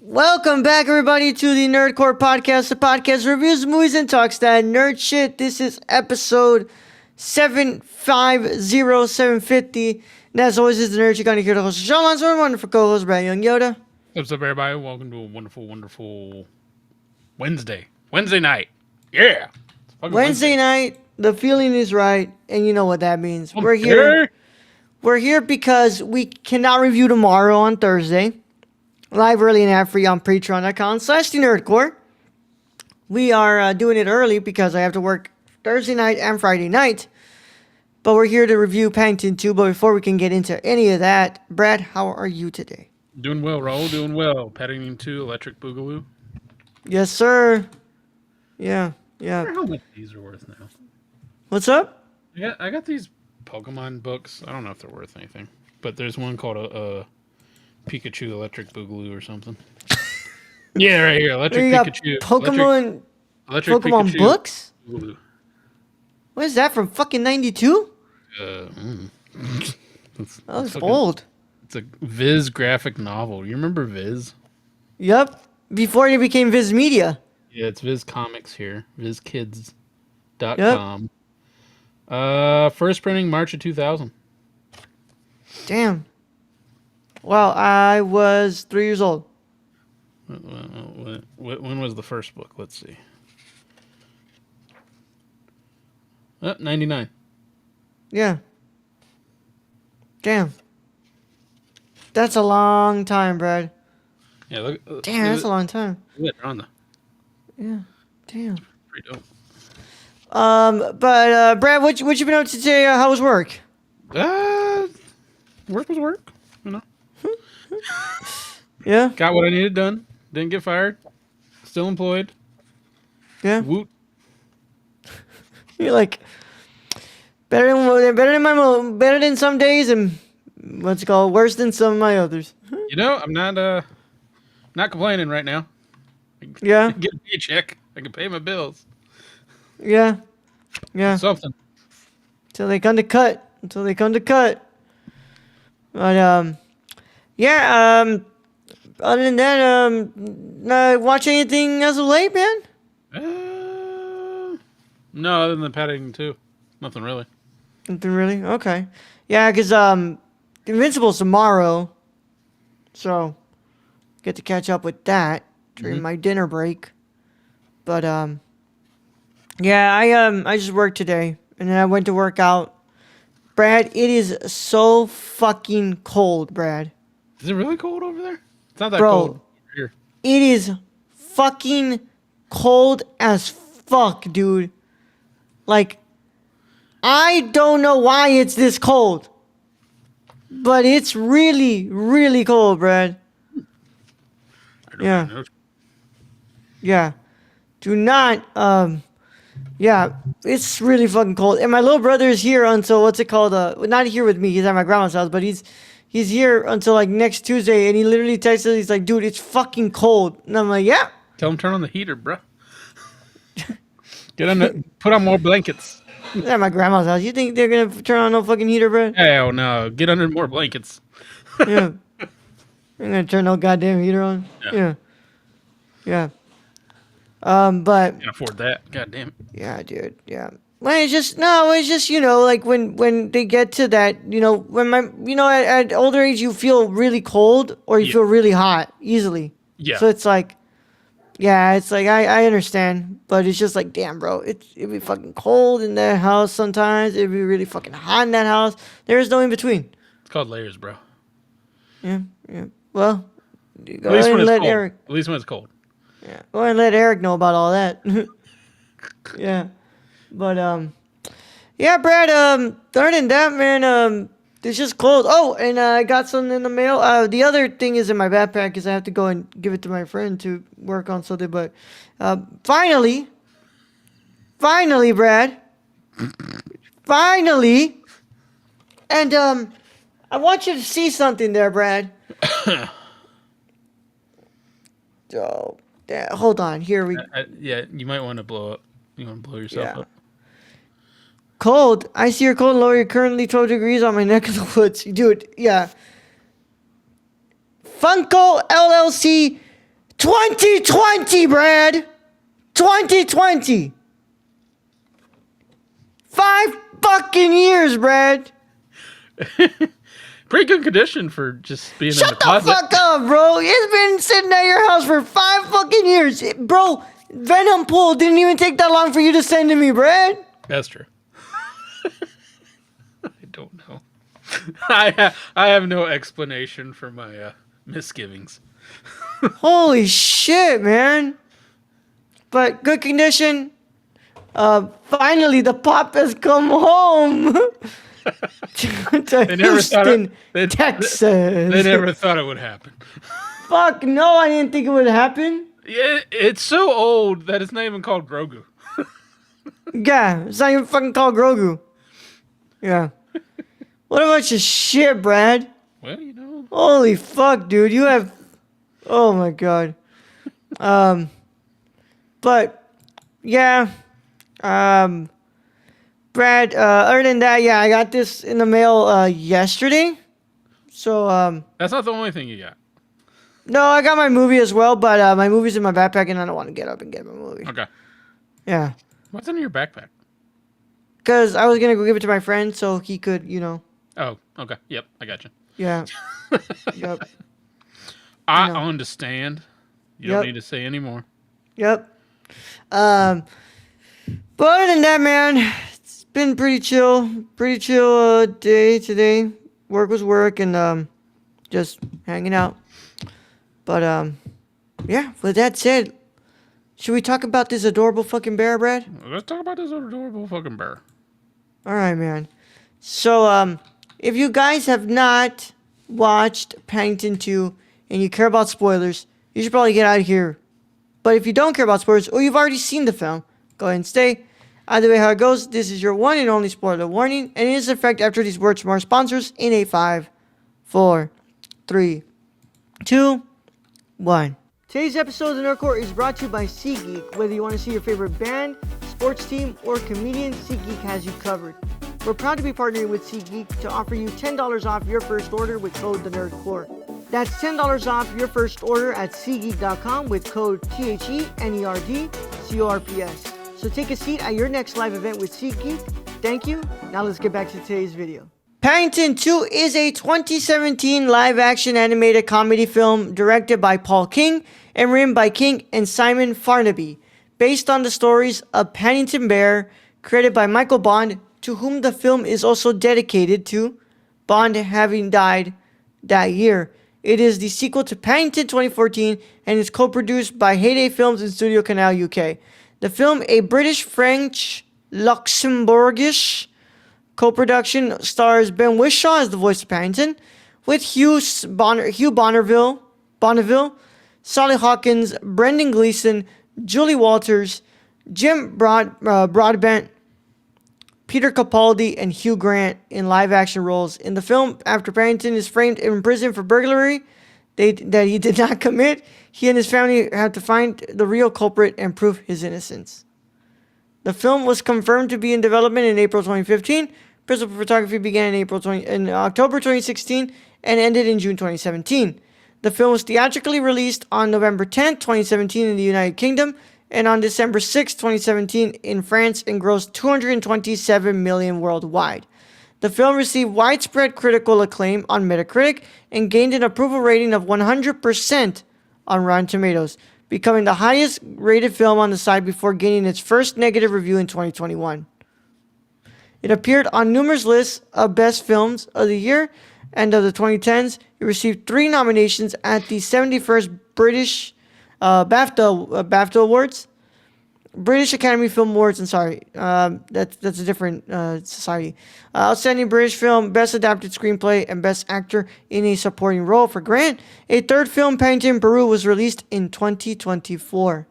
Welcome back, everybody, to the Nerdcore Podcast, the podcast reviews movies and talks that nerd shit. This is episode 750. And as always, is the Nerd Chick on here to host Sean Lance, our wonderful co-host, Brad Young Yoda. What's up, everybody? Welcome to a wonderful, wonderful Wednesday night. Yeah. Wednesday night, the feeling is right, and you know what that means. Okay. We're here because we cannot review tomorrow on Thursday. Live early and ad free on patreon.com/thenerdcore. We are doing it early because I have to work Thursday night and Friday night. But we're here to review Paddington 2. But before we can get into any of that, Brad, how are you today? Doing well, Raul. Doing well. Paddington 2, Electric Boogaloo. Yes, sir. Yeah. I wonder how much these are worth now. What's up? I got these Pokemon books. I don't know if they're worth anything. But there's one called a Pikachu Electric Boogaloo or something. Yeah, right here. Electric Pikachu. Pokemon Pikachu books? Boogaloo. What is that, from fucking 92? That was old. It's a Viz graphic novel. You remember Viz? Yep. Before it became Viz Media. Yeah, it's Viz Comics here. VizKids.com. First printing March of 2000. Damn. Well, I was 3 years old. When was the first book? Let's see. 99. Yeah. Damn. That's a long time, Brad. Yeah, look. Damn, that's a long time. Look at it. Yeah. Damn. Pretty dope. But Brad, what you been up to today? How was work? Work was work. You know. Yeah. Got what I needed done. Didn't get fired. Still employed. Yeah. Woot. You're like better than some days, and what's it called, worse than some of my others. You know, I'm not complaining right now. Yeah. Get a paycheck. I can pay my bills. Yeah. Something. Until they come to cut. But other than that, watch anything as of late, man? No, other than Paddington 2. Nothing really. Nothing really? Okay. Yeah, because Invincible's tomorrow. So, get to catch up with that during my dinner break. But, yeah, I just worked today. And then I went to work out. Brad, it is so fucking cold, Brad. Is it really cold over there? It's not that Bro, cold here. It is fucking cold as fuck, dude. Like, I don't know why it's this cold. But it's really, really cold, Brad. Yeah. Yeah. Do not, yeah, it's really fucking cold. And my little brother is here until, not here with me, he's at my grandma's house, but he's here until like next Tuesday, and he literally texts us, he's like, dude, it's fucking cold. And I'm like, yeah. Tell him turn on the heater, bro. Put on more blankets. He's at my grandma's house. You think they're gonna turn on no fucking heater, bro? Hell no. Get under more blankets. Yeah. I'm gonna turn no goddamn heater on. Yeah. But Can't afford that. God damn it. yeah, dude. Yeah. Well, it's just like when they get to that, at older age you feel really cold or you feel really hot easily. Yeah. So it's like, I understand, but it's just like, damn, bro, it'd be fucking cold in that house sometimes. It'd be really fucking hot in that house. There is no in between. It's called layers, bro. Yeah. Well, At least when it's cold. Yeah. Go ahead and let Eric know about all that. Yeah. But yeah, Brad, other than that, man, it's just cold. Oh, and I got something in the mail. The other thing is in my backpack because I have to go and give it to my friend to work on something. But finally, Brad, finally, and I want you to see something there, Brad. Oh, hold on. Here we. Yeah, you might want to blow up. You want to blow yourself up. Cold. I see your cold lower. You're currently 12 degrees on my neck of the woods. Dude, yeah. Funko LLC 2020, Brad. 2020. 5 fucking years, Brad. Pretty good condition for just being in the Shut the closet. fuck up, bro. It's been sitting at your house for 5 fucking years. Bro, Venom Pool didn't even take that long for you to send to me, Brad. That's true. I don't know. I have no explanation for my misgivings. Holy shit, man. But good condition. Finally, the pop has come home. to Houston, Texas. They never thought it would happen. Fuck no, I didn't think it would happen. Yeah, it's so old that it's not even called Grogu. Yeah, it's not even fucking called Grogu. Yeah. What a bunch of shit, Brad. Well, you know. Holy fuck, dude. You have... Oh, my God. But, yeah. Brad, other than that, yeah, I got this in the mail yesterday. So, That's not the only thing you got. no, I got my movie as well, but my movie's in my backpack, and I don't want to get up and get my movie. Okay. Yeah. What's in your backpack? Because I was going to go give it to my friend so he could, you know. Oh, okay. Yep, I got you. Yeah. Yep. I No. understand. You Yep. don't need to say anymore. Yep. But other than that, man, it's been pretty chill. Pretty chill day today. Work was work and just hanging out. But yeah, with that said, should we talk about this adorable fucking bear, Brad? Let's talk about this adorable fucking bear. All right, man. So if you guys have not watched Paddington 2 and you care about spoilers, you should probably get out of here. But if you don't care about spoilers or you've already seen the film, go ahead and stay. Either way, how it goes, this is your one and only spoiler warning, and it is in effect after these words from our sponsors in a 5, 4, 3, 2, 1. Today's episode of the Nerd Court is brought to you by SeatGeek. Whether you want to see your favorite band, sports team, or comedian, SeatGeek has you covered. We're proud to be partnering with SeatGeek to offer you $10 off your first order with code TheNerdCore. That's $10 off your first order at SeatGeek.com with code THENERDCORPS. So take a seat at your next live event with SeatGeek. Thank you. Now let's get back to today's video. Paddington 2 is a 2017 live-action animated comedy film directed by Paul King and written by King and Simon Farnaby, based on the stories of Paddington Bear, created by Michael Bond, to whom the film is also dedicated to, Bond having died that year. It is the sequel to Paddington 2014 and is co-produced by Heyday Films and Studio Canal UK. The film, a British-French-Luxembourgish co-production, stars Ben Whishaw as the voice of Paddington, with Hugh Bonneville, Sally Hawkins, Brendan Gleeson, Julie Walters, Jim Broadbent, Peter Capaldi, and Hugh Grant in live-action roles. In the film, after Paddington is framed in prison for burglary that he did not commit, he and his family have to find the real culprit and prove his innocence. The film was confirmed to be in development in April 2015. Principal photography began in October 2016 and ended in June 2017. The film was theatrically released on November 10, 2017 in the United Kingdom and on December 6, 2017 in France and grossed $227 million worldwide. The film received widespread critical acclaim on Metacritic and gained an approval rating of 100% on Rotten Tomatoes, becoming the highest rated film on the site before gaining its first negative review in 2021. It appeared on numerous lists of best films of the year and of the 2010s. It received 3 nominations at the 71st British BAFTA Awards, British Academy Film Awards, that's a different society. Outstanding British Film, Best Adapted Screenplay, and Best Actor in a Supporting Role for Grant. A third film, Paddington Peru, was released in 2024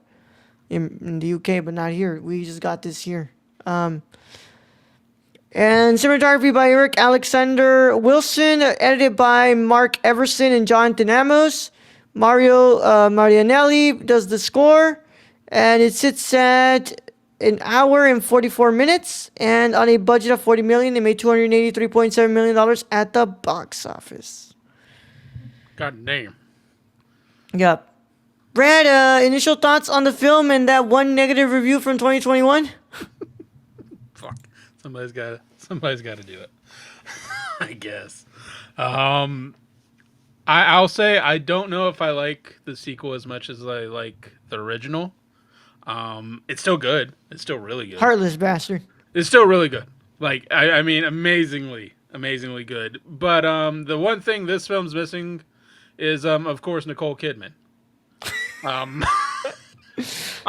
in the UK, but not here. We just got this here. And cinematography by Eric Alexander Wilson, edited by Mark Everson and Jonathan Amos. Mario Marianelli does the score, and it sits at an hour and 44 minutes, and on a budget of $40 million, it made $283.7 million at the box office. God damn. Yep. Brad, initial thoughts on the film and that one negative review from 2021? Fuck. Somebody's got to do it. I guess. I'll say I don't know if I like the sequel as much as I like the original. It's still good. It's still really good. Heartless bastard. It's still really good. Like I mean, amazingly good. But the one thing this film's missing is of course Nicole Kidman. I'm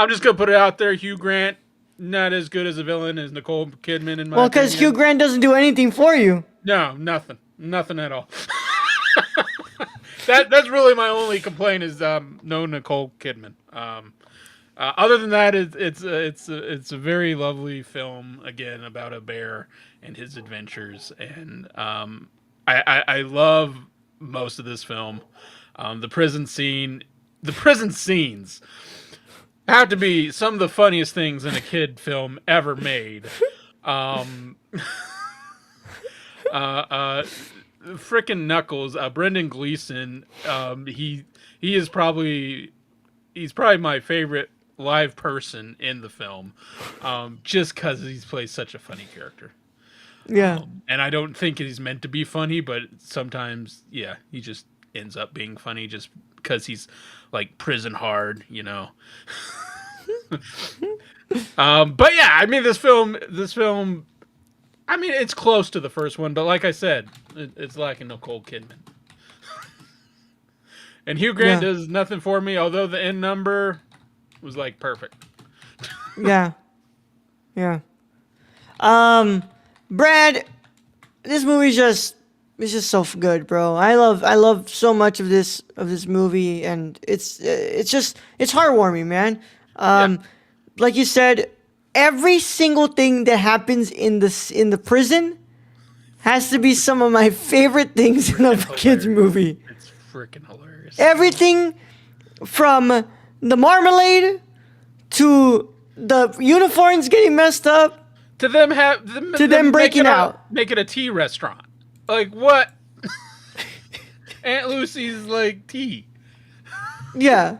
just gonna put it out there. Hugh Grant, not as good as a villain as Nicole Kidman in my opinion. Because Hugh Grant doesn't do anything for you. No, nothing at all. That's really my only complaint is no Nicole Kidman. Other than that, it's a very lovely film again about a bear and his adventures, and I love most of this film. The prison scenes have to be some of the funniest things in a kid film ever made. Frickin' Knuckles, Brendan Gleeson, he's probably my favorite live person in the film, just because he plays such a funny character. Yeah. And I don't think he's meant to be funny, but sometimes, yeah, he just ends up being funny just because he's like prison hard, you know. But yeah, I mean, this film, I mean, it's close to the first one, but like I said, it's lacking Nicole Kidman. And Hugh Grant does nothing for me, although the end number was like perfect. Yeah. Brad, this movie's just so good, bro. I love so much of this movie, and it's heartwarming, man. Like you said, every single thing that happens in the prison has to be some of my favorite things in a kids movie. It's freaking hilarious. Everything from the marmalade to the uniforms getting messed up to them breaking out, making a tea restaurant. Like what? Aunt Lucy's like tea. Yeah.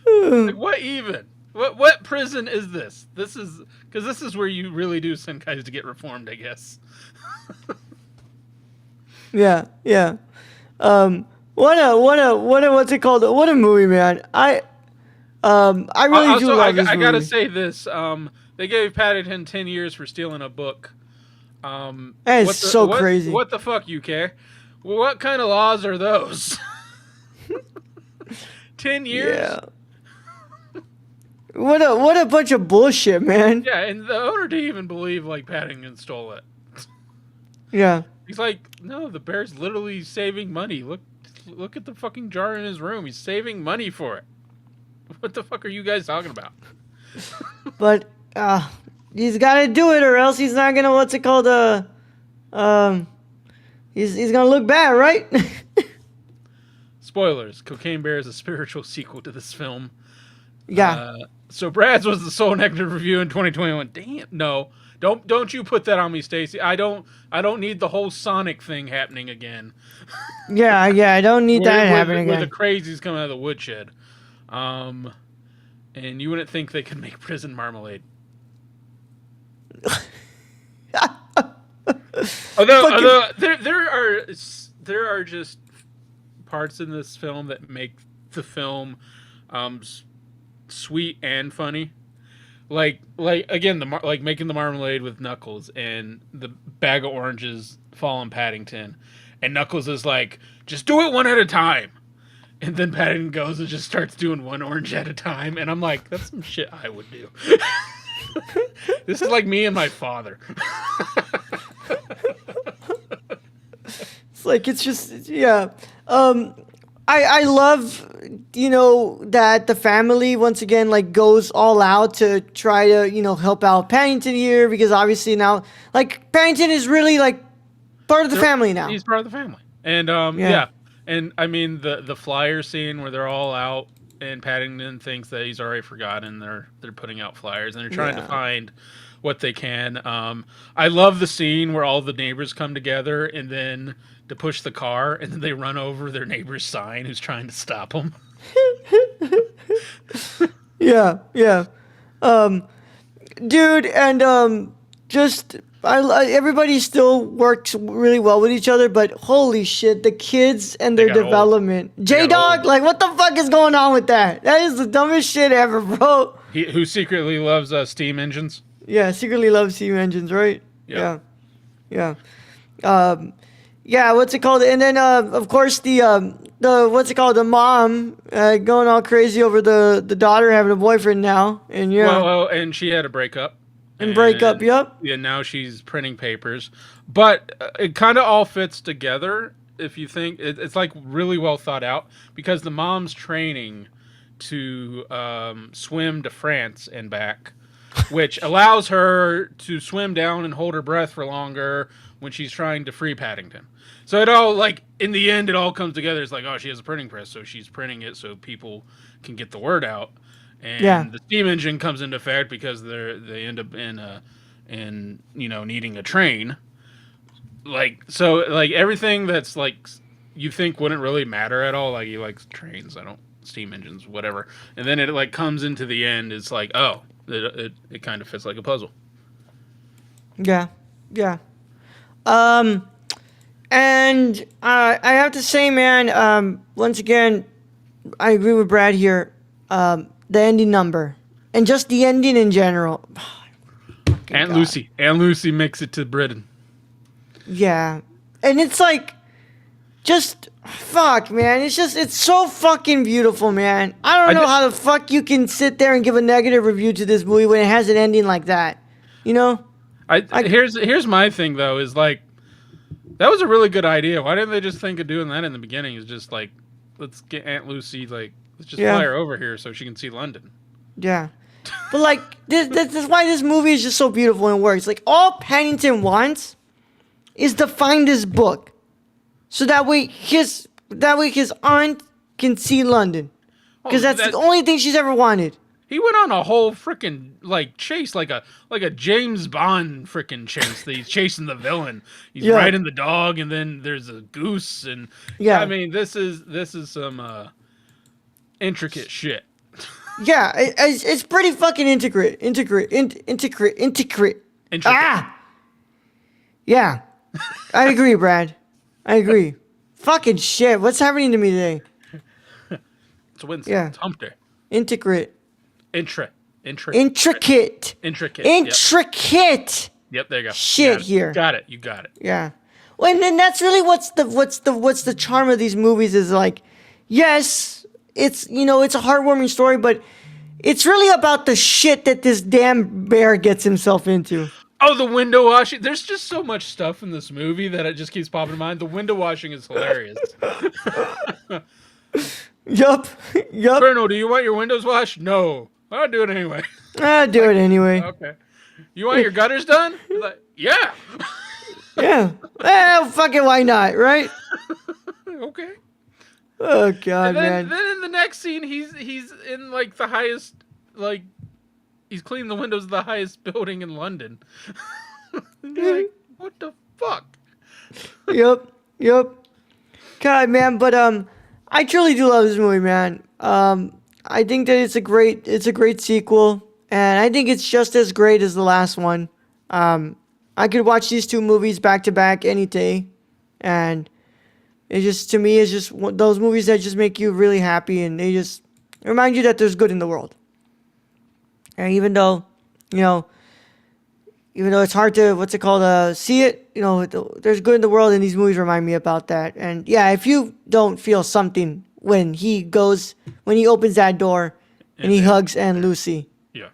Like, what even? What prison is this? This is where you really do send guys to get reformed, I guess. Yeah. What's it called? What a movie, man. I really do love this movie. I gotta say this. They gave Paddington 10 years for stealing a book. That is so crazy. What the fuck, UK? What kind of laws are those? 10 years? Yeah. What a bunch of bullshit, man. Yeah, and the owner didn't even believe like Paddington stole it. Yeah. He's like, no, the bear's literally saving money. Look at the fucking jar in his room. He's saving money for it. What the fuck are you guys talking about? But he's got to do it, or else he's not gonna. What's it called? He's gonna look bad, right? Spoilers: Cocaine Bear is a spiritual sequel to this film. Yeah. So Brad's was the sole negative review in 2021. Damn, no, don't you put that on me, Stacy. I don't need the whole Sonic thing happening again. Yeah, I don't need that happening again. Where the crazies come out of the woodshed. And you wouldn't think they could make prison marmalade. although there are just parts in this film that make the film sweet and funny, like again like making the marmalade with Knuckles and the bag of oranges falling Paddington, and Knuckles is like, just do it one at a time. And then Paddington goes and just starts doing one orange at a time. And I'm like, that's some shit I would do. This is like me and my father. It's like, it's just, yeah. I love, that the family, once again, like, goes all out to try to, help out Paddington here. Because obviously now, like, Paddington is really, like, part of the family now. He's part of the family. And, yeah. And I mean the flyer scene where they're all out and Paddington thinks that he's already forgotten. They're putting out flyers and they're trying to find what they can. I love the scene where all the neighbors come together and then to push the car and then they run over their neighbor's sign who's trying to stop them. Yeah, yeah. Dude, and just everybody still works really well with each other, but holy shit, the kids and They their got old. development. They J got Dog, old. like what the fuck is going on with that? That is the dumbest shit ever, bro. Who secretly loves steam engines. Yeah, secretly loves steam engines, right? Yeah. Yeah, yeah. Yeah, what's it called? And then of course the what's it called? The mom going all crazy over the daughter having a boyfriend now, and yeah, Well, and she had a breakup. and break up. Yep. Yeah, now she's printing papers. But it kind of all fits together if you think it's like really well thought out because the mom's training to swim to France and back, which allows her to swim down and hold her breath for longer when she's trying to free Paddington. So it all like in the end, it all comes together. It's like, oh, she has a printing press, so she's printing it so people can get the word out. And Yeah. the steam engine comes into effect because they end up in needing a train. Like so, like everything that's like you think wouldn't really matter at all. Like he likes trains, I don't steam engines, whatever. And then it like comes into the end. It's like oh, it kind of fits like a puzzle. Yeah, yeah. And I have to say, man, once again, I agree with Brad here. The ending number and just the ending in general. Aunt God. Lucy makes it to Britain. Yeah, and it's like, just fuck, man. It's so fucking beautiful, man. I don't know how the fuck you can sit there and give a negative review to this movie when it has an ending like that. You know? Here's my thing though is like that was a really good idea. Why didn't they just think of doing that in the beginning? It's just like let's get Aunt Lucy let's just fly her over here so she can see London. Yeah. But like this is why this movie is just so beautiful and works. Like all Paddington wants is to find his book. So that way his aunt can see London. Because that's the only thing she's ever wanted. He went on a whole freaking chase, like a James Bond freaking chase. He's chasing the villain. He's riding the dog, and then there's a goose, and I mean this is some intricate shit. Yeah, it's pretty fucking integrate. Ah, yeah, I agree, Brad. I agree. Fucking shit, what's happening to me today? It's Wednesday. Yeah. It's hump day. Intricate. Intricate. Yep, there you go. Shit you here. Got it. You got it. Yeah. Well, and then that's really what's the charm of these movies is like, yes, it's it's a heartwarming story, but it's really about the shit that this damn bear gets himself into. Oh, the window washing. There's just so much stuff in this movie that it just keeps popping in mind. The window washing is hilarious. Yup. Colonel, do you want your windows washed? No. I'll do it anyway. I'll do it anyway. Okay. You want your gutters done? He's like, yeah. Yeah. Well, fuck it, why not, right? Okay. Oh god, man. Then in the next scene, he's in like the highest, like he's cleaning the windows of the highest building in London. You're like, what the fuck? Yep. God, man, but I truly do love this movie, man. I think that it's a great sequel, and I think it's just as great as the last one. I could watch these two movies back to back any day, and it just, to me, is just those movies that just make you really happy, and they just remind you that there's good in the world. And even though it's hard to, see it, there's good in the world, and these movies remind me about that. And yeah, if you don't feel something when he opens that door and he hugs Aunt Lucy, Yeah.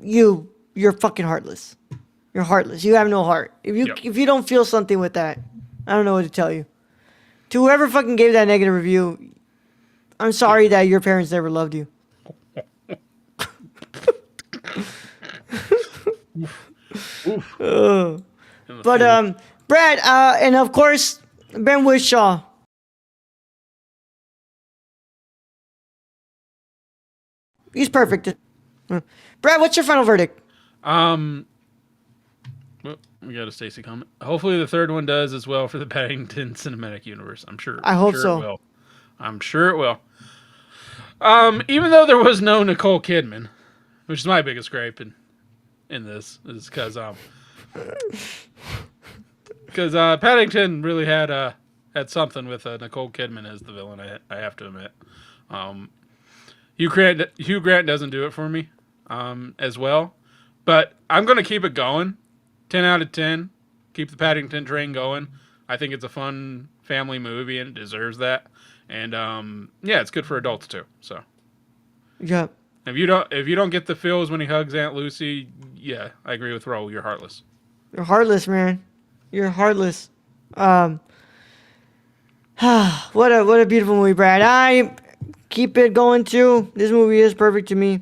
you're fucking heartless. You're heartless. You have no heart. If you don't feel something with that, I don't know what to tell you. To whoever fucking gave that negative review, I'm sorry that your parents never loved you. But Brad, and of course Ben Whishaw. He's perfect. Brad, what's your final verdict? Well, we got a Stacy comment. Hopefully the third one does as well for the Paddington cinematic universe. I'm sure. I hope sure so. It will. I'm sure it will. Even though there was no Nicole Kidman, which is my biggest gripe in this, is because Paddington really had something with Nicole Kidman as the villain. I have to admit, Hugh Grant doesn't do it for me, as well. But I'm gonna keep it going. 10 out of 10. Keep the Paddington train going. I think it's a fun family movie and it deserves that. And yeah, it's good for adults too. So Yep. if you don't get the feels when he hugs Aunt Lucy, yeah, I agree with Ro. You're heartless. You're heartless, man. You're heartless. What a beautiful movie, Brad. I keep it going too. This movie is perfect to me.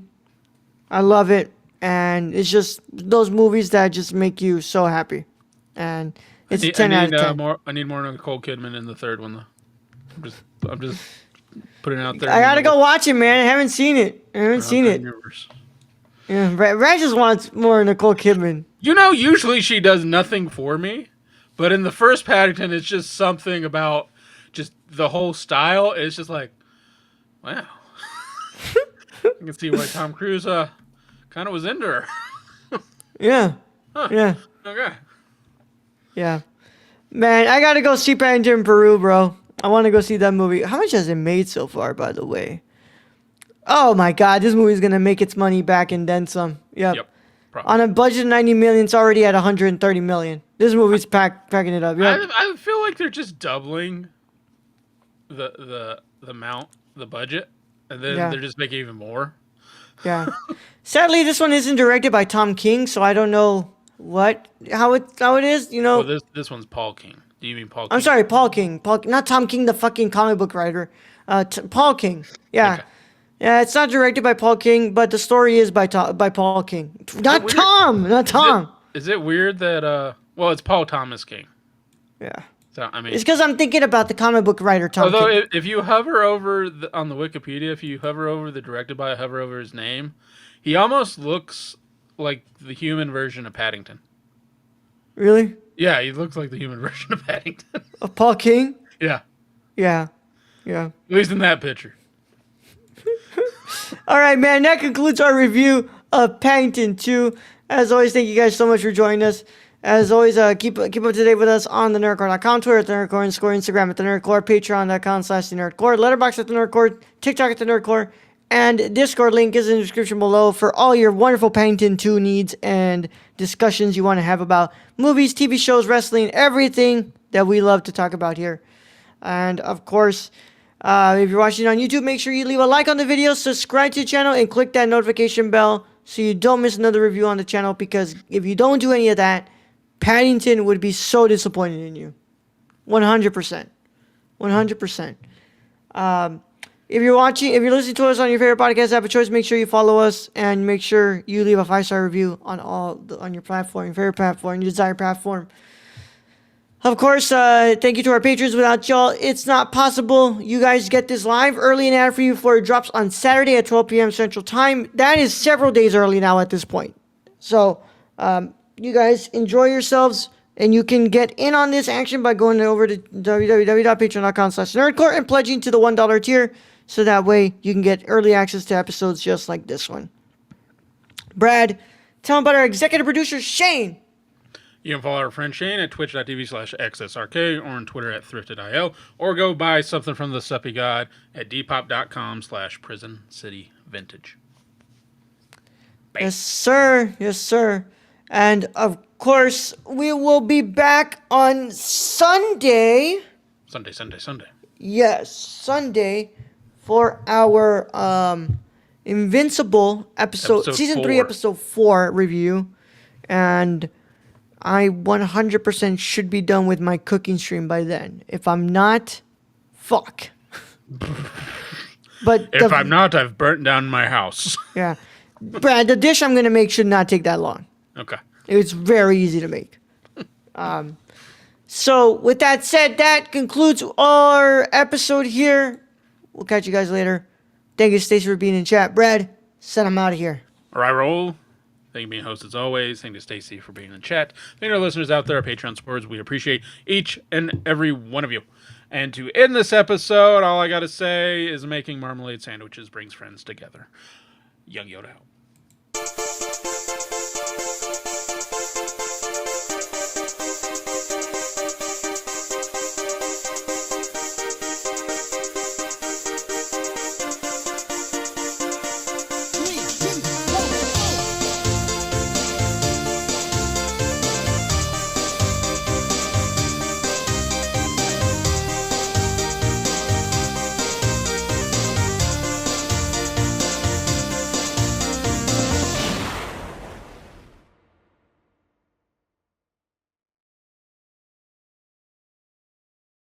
I love it, and it's just those movies that just make you so happy. And it's a 10 out of 10. I need more Nicole Kidman in the third one though. I'm just putting it out there. I gotta go watch it, man. I haven't seen it. Universe. Yeah, Brad just wants more Nicole Kidman. Usually she does nothing for me, but in the first Paddington, it's just something about just the whole style. It's just like, wow. I can see why Tom Cruise kind of was into her. Yeah. Huh. Yeah. Okay. Yeah. Man, I gotta go see Paddington in Peru, bro. I want to go see that movie. How much has it made so far, by the way? Oh my God, this movie's gonna make its money back and then some. Yep. Probably. On a budget of 90 million, it's already at 130 million. This movie's packing it up. Yep. I feel like they're just doubling the amount, the budget, and then they're just making even more. Yeah. Sadly, this one isn't directed by Tom King, so I don't know how it is. Well, this one's Paul King. Do you mean Paul King? I'm sorry, Paul King. Not Tom King, the fucking comic book writer. Paul King. Yeah. Okay. Yeah, it's not directed by Paul King, but the story is by Paul King. Not Tom. Is it weird that well, it's Paul Thomas King. Yeah. So I mean, it's because I'm thinking about the comic book writer Tom although King. if you hover over on the Wikipedia, if you hover over the directed by, hover over his name, he almost looks like the human version of Paddington. Really? Yeah, he looks like the human version of Paddington. Of Paul King? Yeah. Yeah. Yeah. At least in that picture. All right, man. That concludes our review of Paddington 2. As always, thank you guys so much for joining us. As always, keep up to date with us on the nerdcore.com, Twitter at the nerdcore, Instagram at the nerdcore, patreon.com/the-nerdcore, letterboxd at the nerdcore, TikTok at the nerdcore, and Discord link is in the description below for all your wonderful Paddington 2 needs and discussions you want to have about movies, TV shows, wrestling, everything that we love to talk about here. And of course, if you're watching on YouTube, make sure you leave a like on the video, subscribe to the channel, and click that notification bell so you don't miss another review on the channel, because if you don't do any of that, Paddington would be so disappointed in you. 100%. 100%. If you're listening to us on your favorite podcast app of choice, make sure you follow us and make sure you leave a 5-star review on your platform, your favorite platform, your desired platform. Of course, thank you to our patrons. Without y'all, it's not possible. You guys get this live early and ad-free before it drops on Saturday at 12 p.m. Central Time. That is several days early now at this point. So, you guys enjoy yourselves, and you can get in on this action by going over to www.patreon.com/nerdcore and pledging to the $1 tier, so that way you can get early access to episodes just like this one. Brad, tell them about our executive producer, Shane. You can follow our friend Shane at twitch.tv/xsrk or on Twitter at thrifted.io, or go buy something from the Suppy God at depop.com/Prison City Vintage. Bang. Yes, sir. Yes, sir. And of course, we will be back on Sunday. Sunday. Yes, Sunday for our Invincible episode season 3, episode 4 review. And I 100% should be done with my cooking stream by then. If I'm not, fuck. But if I'm not, I've burnt down my house. Yeah. Brad, the dish I'm going to make should not take that long. Okay. It's very easy to make. So, with that said, that concludes our episode here. We'll catch you guys later. Thank you, Stacey, for being in chat. Brad, send them out of here. All right, roll. Thank you for being host as always. Thank you to Stacy for being in the chat. Thank you to our listeners out there, our Patreon supporters. We appreciate each and every one of you. And to end this episode, all I got to say is making marmalade sandwiches brings friends together. Young Yoda out.